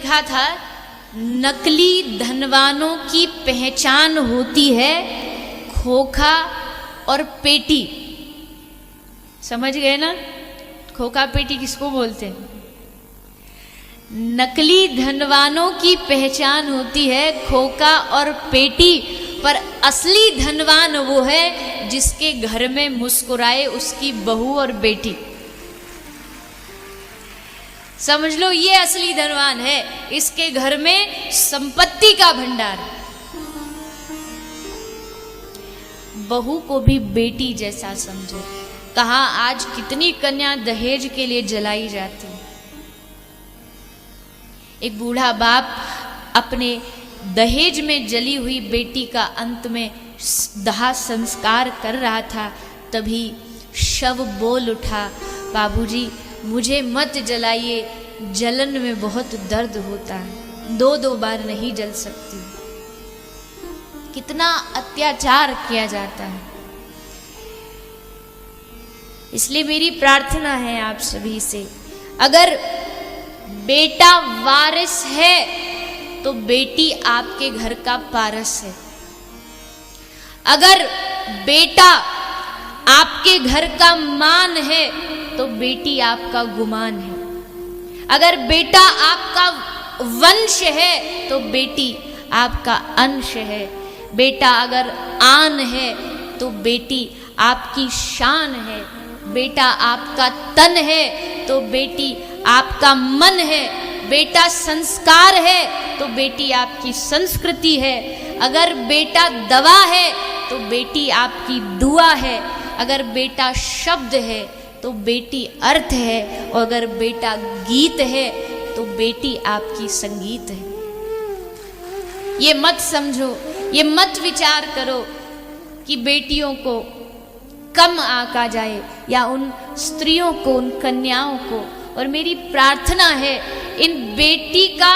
लिखा था, नकली धनवानों की पहचान होती है खोखा और पेटी। समझ गए ना? खोखा पेटी किसको बोलते हैं? नकली धनवानों की पहचान होती है खोखा और पेटी, पर असली धनवान वो है जिसके घर में मुस्कुराए उसकी बहू और बेटी। समझ लो, ये असली धनवान है, इसके घर में संपत्ति का भंडार। बहू को भी बेटी जैसा समझो। कहा आज कितनी कन्या दहेज के लिए जलाई जाती है। एक बूढ़ा बाप अपने दहेज में जली हुई बेटी का अंत में दाह संस्कार कर रहा था, तभी शव बोल उठा, बाबूजी मुझे मत जलाइए, जलन में बहुत दर्द होता है, दो बार नहीं जल सकती। कितना अत्याचार किया जाता है। इसलिए मेरी प्रार्थना है आप सभी से, अगर बेटा वारिस है तो बेटी आपके घर का पारस है। अगर बेटा आपके घर का मान है तो बेटी आपका गुमान है। अगर बेटा आपका वंश है तो बेटी आपका अंश है। बेटा अगर आन है तो बेटी आपकी शान है। बेटा आपका तन है तो बेटी आपका मन है। बेटा संस्कार है तो बेटी आपकी संस्कृति है। अगर बेटा दवा है तो बेटी आपकी दुआ है। अगर बेटा शब्द है तो बेटी अर्थ है। और अगर बेटा गीत है तो बेटी आपकी संगीत है। ये मत समझो, ये मत विचार करो कि बेटियों को कम आंका जाए या उन स्त्रियों को, उन कन्याओं को। और मेरी प्रार्थना है, इन बेटी का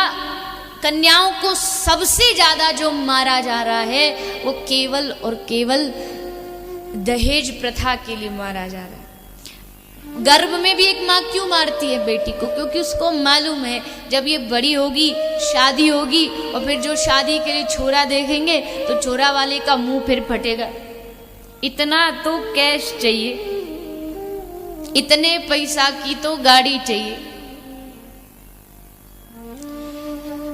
कन्याओं को सबसे ज्यादा जो मारा जा रहा है वो केवल और केवल दहेज प्रथा के लिए मारा जा रहा है। गर्भ में भी एक माँ क्यों मारती है बेटी को? क्योंकि उसको मालूम है जब ये बड़ी होगी, शादी होगी, और फिर जो शादी के लिए छोरा देखेंगे तो छोरा वाले का मुंह फिर फटेगा। इतना तो कैश चाहिए, इतने पैसा की तो गाड़ी चाहिए।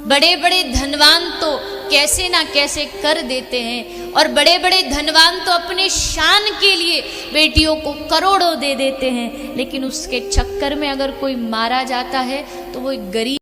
बड़े बड़े धनवान तो कैसे ना कैसे कर देते हैं, और बड़े बड़े धनवान तो अपने शान के लिए बेटियों को करोड़ों दे देते हैं। लेकिन उसके चक्कर में अगर कोई मारा जाता है तो वो एक गरीब